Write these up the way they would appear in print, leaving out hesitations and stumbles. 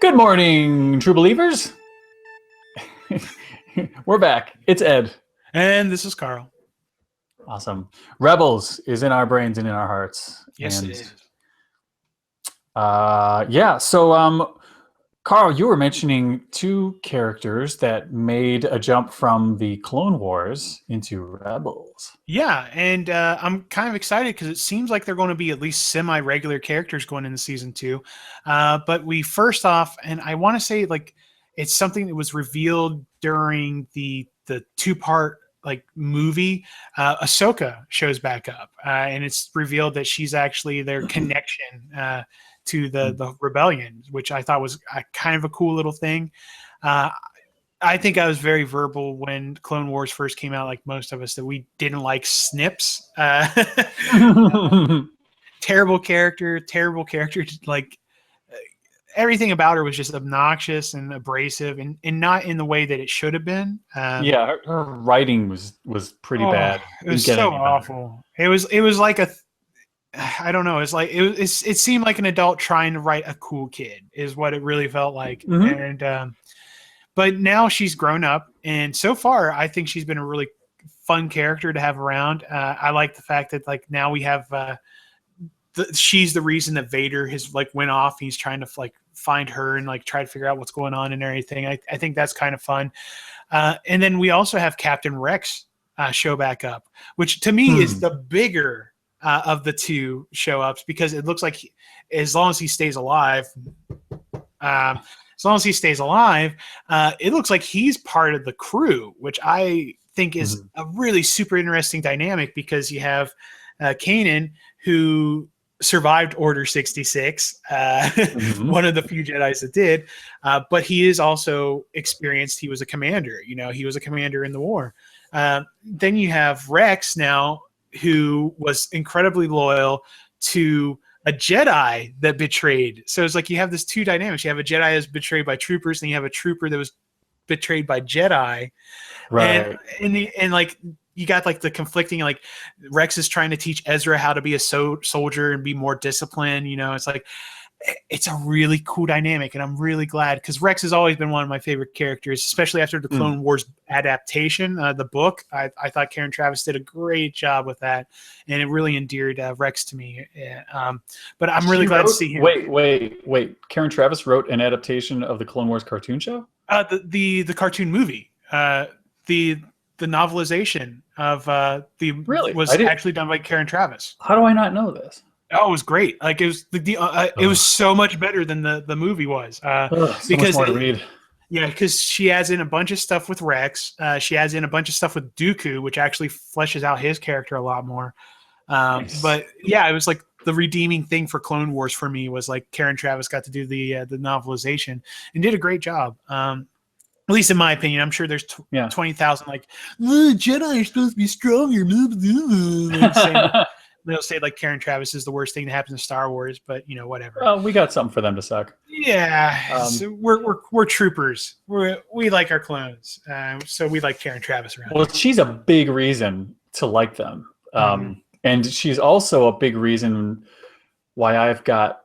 Good morning, true believers. We're back. It's Ed. And this is Carl. Awesome. Rebels is in our brains and in our hearts. Yes, and it is. So Carl, you were mentioning two characters that made a jump from the Clone Wars into Rebels. Yeah, and I'm kind of excited because it seems like they're going to be at least semi-regular characters going into season 2. But we first off, and I want to say like it's something that was revealed during the two-part like movie. Ahsoka shows back up, and it's revealed that she's actually their connection to the rebellion, which I thought was kind of a cool little thing. I think I was very verbal when Clone Wars first came out, like most of us, that we didn't like Snips. Terrible character. Like everything about her was just obnoxious and abrasive, and not in the way that it should have been. Yeah, her writing was pretty bad. It was Didn't get so any better. awful. It was like I don't know. It's like it seemed like an adult trying to write a cool kid is what it really felt like. Mhm. And but now she's grown up, and so far I think she's been a really fun character to have around. I like the fact that like now we have she's the reason that Vader has like went off. He's trying to like find her and like try to figure out what's going on and everything. I think that's kind of fun. And then we also have Captain Rex show back up, which to me is the bigger of the two show ups, because it looks like as long as he stays alive, it looks like he's part of the crew, which I think is a really super interesting dynamic, because you have Kanan, who survived Order 66, one of the few Jedis that did, but he is also experienced. He was a commander, he was a commander in the war. Then you have Rex now, who was incredibly loyal to a Jedi that betrayed. So it's like you have this two dynamics. You have a Jedi that's betrayed by troopers, and you have a trooper that was betrayed by Jedi. Right. And like you got like the conflicting, like Rex is trying to teach Ezra how to be a soldier and be more disciplined. It's like it's a really cool dynamic, and I'm really glad, because Rex has always been one of my favorite characters, especially after the Clone Wars adaptation, the book. I thought Karen Traviss did a great job with that, and it really endeared Rex to me. But I'm really glad to see him. Wait. Karen Traviss wrote an adaptation of the Clone Wars cartoon show? The cartoon movie. The novelization of was actually done by Karen Traviss. How do I not know this? Oh, it was great. Like it was it was so much better than the movie was. So because much more to read. Yeah, because she adds in a bunch of stuff with Rex. She adds in a bunch of stuff with Dooku, which actually fleshes out his character a lot more. Nice. But yeah, it was like the redeeming thing for Clone Wars for me was like Karen Traviss got to do the novelization and did a great job. At least in my opinion. I'm sure there's 20,000 like Jedi are supposed to be stronger. They'll say like Karen Traviss is the worst thing that happens in Star Wars, but whatever. Well, we got something for them to suck. Yeah, so we're troopers. We like our clones, so we like Karen Traviss around. Well, she's a big reason to like them, and she's also a big reason why I've got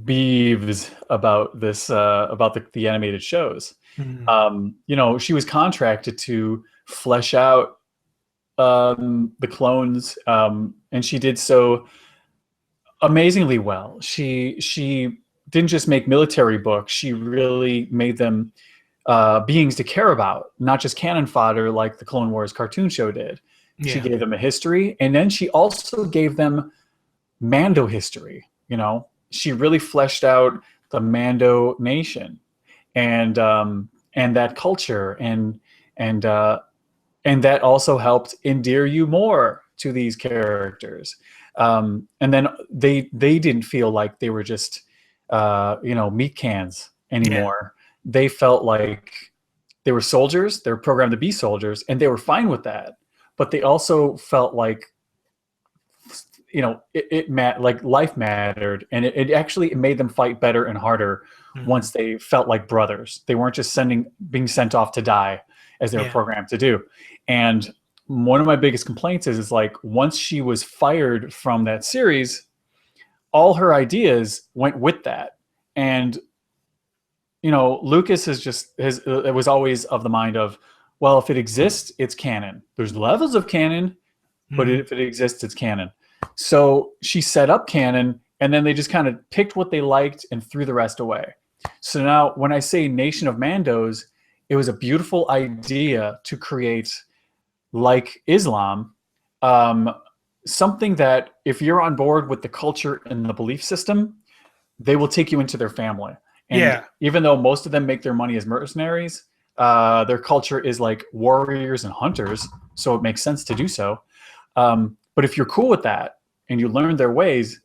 beeves about this about the animated shows. She was contracted to flesh out the clones, and she did so amazingly well. She didn't just make military books; she really made them beings to care about, not just cannon fodder like the Clone Wars cartoon show did. She gave them a history, and then she also gave them Mando history. She really fleshed out the Mando nation and that culture, and that also helped endear you more to these characters. And then they didn't feel like they were just meat cans anymore. They felt like they were soldiers. They were programmed to be soldiers, and they were fine with that. But they also felt like like life mattered, and it actually made them fight better and harder once they felt like brothers. They weren't just being sent off to die as they were programmed to do. And one of my biggest complaints is like once she was fired from that series, all her ideas went with that. And Lucas is just it was always of the mind of, well, if it exists, it's canon. There's levels of canon, but Mhm. if it exists, it's canon. So she set up canon, and then they just kind of picked what they liked and threw the rest away. So now, when I say Nation of Mandos, it was a beautiful idea to create, like Islam, um, something that if you're on board with the culture and the belief system, they will take you into their family. And Yeah. even though most of them make their money as mercenaries, their culture is like warriors and hunters, so it makes sense to do so. But if you're cool with that and you learn their ways,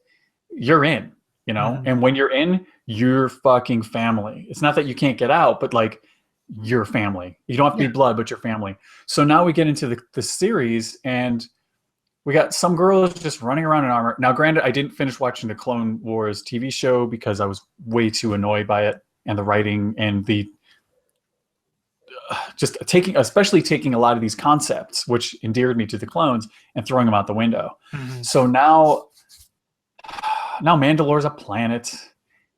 you're in, Mhm. And when you're in, you're fucking family. It's not that you can't get out, but like you're family. You don't have to Yeah. be blood, but you're family. So now we get into the series, and we got some girls just running around in armor. Now, granted, I didn't finish watching the Clone Wars TV show because I was way too annoyed by it and the writing and the just especially taking a lot of these concepts, which endeared me to the clones, and throwing them out the window. Mhm. So now Mandalore's a planet,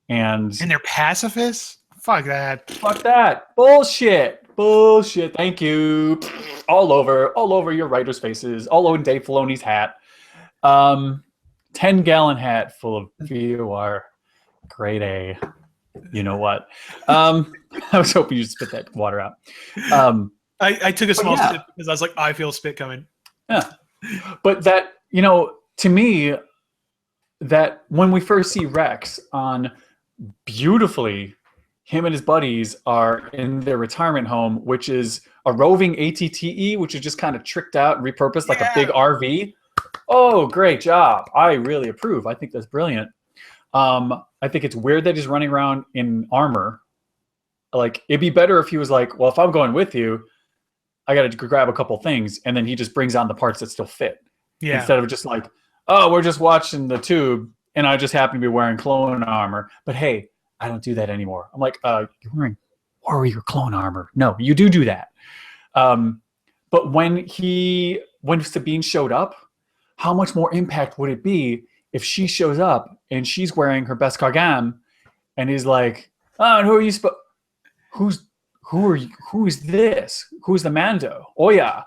and And they're pacifists? Fuck that. fuck that bullshit. Thank you. All over your writers' faces, all over Dave Filoni's hat. 10-gallon hat full of VOR, grade A. You know what? I was hoping you'd spit that water out. I took a small yeah. sip because I was like, I feel spit coming. Yeah. But that, to me, that when we first see Rex on beautifully, him and his buddies are in their retirement home, which is a roving ATTE, which is just kind of tricked out and repurposed like a big RV. Oh, great job. I really approve. I think that's brilliant. I think it's weird that he's running around in armor. Like, it'd be better if he was like, well, if I'm going with you, I got to grab a couple things, and then he just brings on the parts that still fit. Yeah. Instead of just like, oh, we're just watching the tube, and I just happen to be wearing clone armor. But hey, I don't do that anymore. I'm like, you're wearing warrior clone armor. No, you do that. But when Sabine showed up, how much more impact would it be if she shows up and she's wearing her best Kargam, and he's like, oh, and who are you? Who are you? Who is this? Who's the Mando? Oh yeah.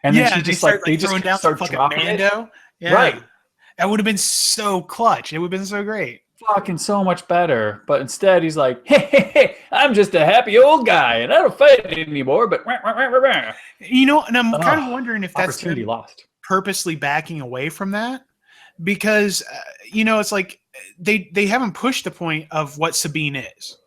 And then she just they just down start fucking dropping Mando. it. Yeah. Right. That would have been so clutch. It would have been so great. Fucking so much better. But instead he's like, hey, I'm just a happy old guy and I don't fight anymore, but And I'm kind of wondering if that's opportunity lost. Purposely backing away from that, because it's like they haven't pushed the point of what Sabine is.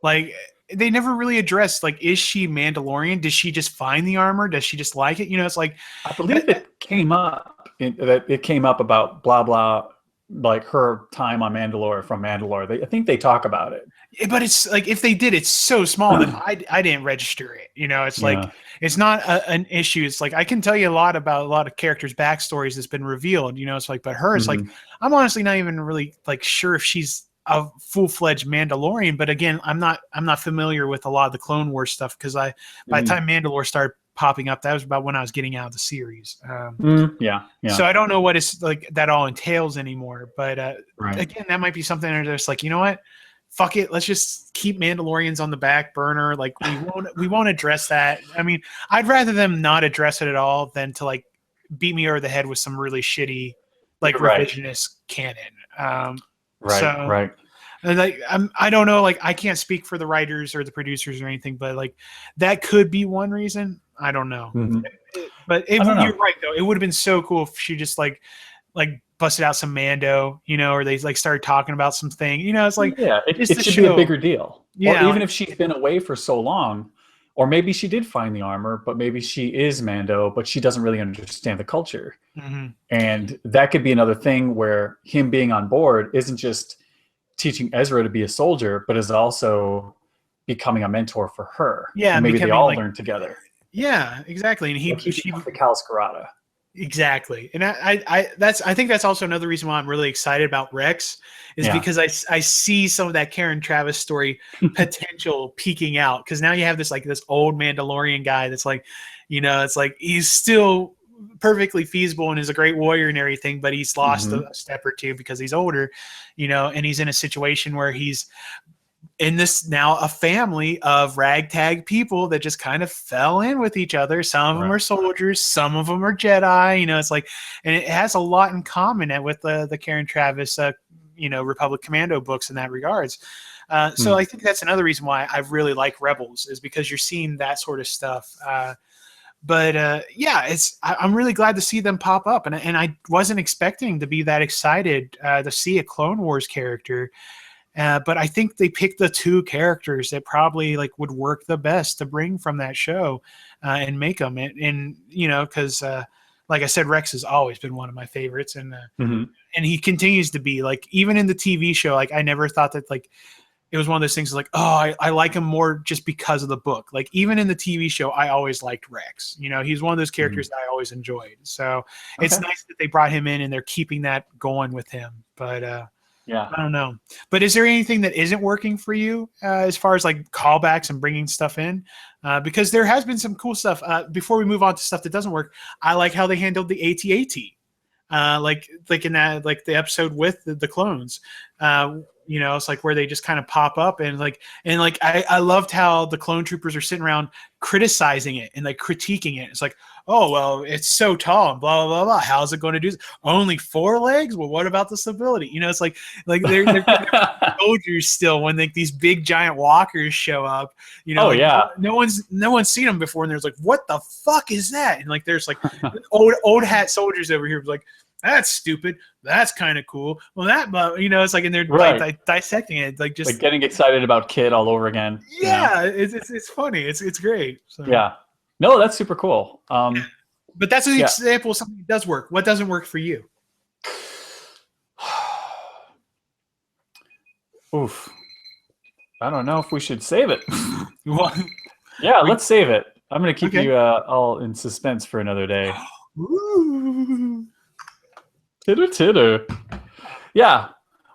Like, they never really addressed, like, is she Mandalorian? Does she just find the armor? Does she just like it? It's like, I believe it came up about blah blah, like her time on Mandalore from Mandalore. I think they talk about it. But it's like, if they did, it's so small that I didn't register it. It's like, it's not an issue. It's like, I can tell you a lot about a lot of characters' backstories that's been revealed. It's like, but her, it's like, I'm honestly not even really like sure if she's a full-fledged Mandalorian. But again, I'm not familiar with a lot of the Clone Wars stuff, because by the time Mandalore started popping up, that was about when I was getting out of the series. Yeah. So I don't know what it's like that all entails anymore. But again, that might be something they're just like, you know what? Fuck it. Let's just keep Mandalorians on the back burner. Like, we won't address that. I mean, I'd rather them not address it at all than to like beat me over the head with some really shitty, like, revisionist canon. Right. And like, I don't know, like, I can't speak for the writers or the producers or anything, but like, that could be one reason. I don't know. But you're right though. It would have been so cool if she just like busted out some Mando, or they like started talking about something. It's like, it should be a bigger deal. Yeah, or even if she's been away for so long, or maybe she did find the armor, but maybe she is Mando, but she doesn't really understand the culture. And that could be another thing where him being on board isn't just teaching Ezra to be a soldier, but is also becoming a mentor for her. Yeah, and maybe they all learn together. Yeah, exactly. And she becomes the Cal Scarata. Exactly. And I think that's also another reason why I'm really excited about Rex, is because I see some of that Karen Travis story potential peeking out, because now you have this old Mandalorian guy that's like, it's like he's still perfectly feasible and is a great warrior and everything, but he's lost a step or two because he's older, and he's in a situation where he's in this now a family of ragtag people that just kind of fell in with each other. Some of them are soldiers, some of them are Jedi. It's like, and it has a lot in common with the Karen Traviss, Republic Commando books in that regards. So I think that's another reason why I really like Rebels, is because you're seeing that sort of stuff. But I'm really glad to see them pop up, and I wasn't expecting to be that excited to see a Clone Wars character. But I think they picked the two characters that probably would work the best to bring from that show and make them. And because like I said, Rex has always been one of my favorites, and he continues to be. Even in the TV show, I never thought that it was one of those things I like him more just because of the book. Even in the TV show, I always liked Rex. He's one of those characters that I always enjoyed. So it's nice that they brought him in and they're keeping that going with him. But I don't know. But is there anything that isn't working for you as far as callbacks and bringing stuff in? Because there has been some cool stuff. Before we move on to stuff that doesn't work, I like how they handled the AT-AT. In that the episode with the clones. It's where they just kind of pop up and I loved how the clone troopers are sitting around criticizing it and critiquing it. It's oh, well, it's so tall and blah, blah, blah, blah. How's it going to do this? Only 4 legs? Well, what about the stability? It's they're soldiers still when these big giant walkers show up. No one's seen them before, and there's what the fuck is that? And there's old hat soldiers over here that's stupid. That's kind of cool. Well, and they're dissecting it, just getting excited about Kid all over again. Yeah, it's funny. It's great. So. Yeah, no, that's super cool. But that's an example of something that does work. What doesn't work for you? Oof. I don't know if we should save it. Yeah, let's save it. I'm going to keep you all in suspense for another day. Ooh. Titter. Yeah,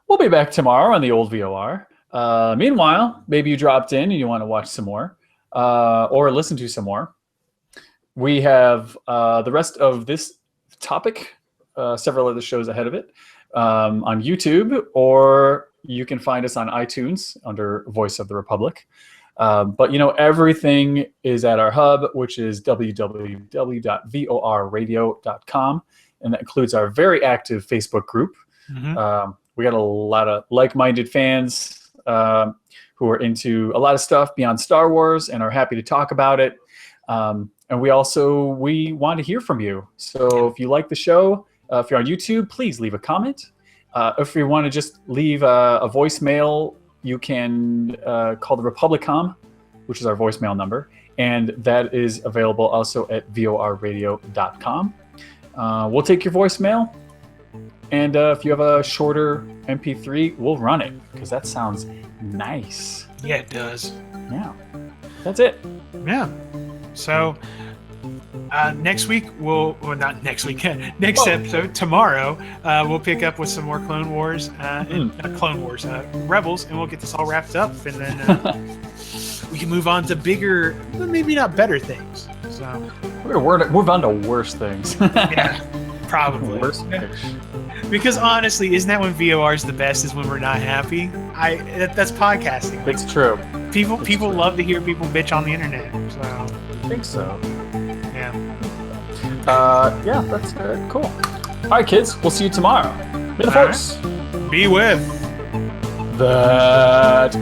we'll be back tomorrow on the old VOR. Meanwhile, maybe you dropped in and you want to watch some more or listen to some more. We have the rest of this topic, several other shows ahead of it, on YouTube, or you can find us on iTunes under Voice of the Republic. But everything is at our hub, which is www.vorradio.com. And that includes our very active Facebook group. We got a lot of like-minded fans who are into a lot of stuff beyond Star Wars and are happy to talk about it. And we want to hear from you. So if you like the show, if you're on YouTube, please leave a comment. If you want to just leave a voicemail, you can call the Republicom, which is our voicemail number. And that is available also at vorradio.com. We'll take your voicemail, and if you have a shorter MP3, we'll run it, because that sounds nice. Yeah, it does. Yeah, that's it. Yeah. So next week next episode tomorrow we'll pick up with some more Clone Wars Rebels, and we'll get this all wrapped up, and then we can move on to bigger, maybe not better things. So we're gonna move on to worse things. Yeah, probably. Worse. Because honestly, isn't that when VOR is the best? Is when we're not happy. That's podcasting. It's true. People love to hear people bitch on the internet. So I think so. Yeah. Yeah, that's cool. All right, kids. We'll see you tomorrow. May the Force be with that.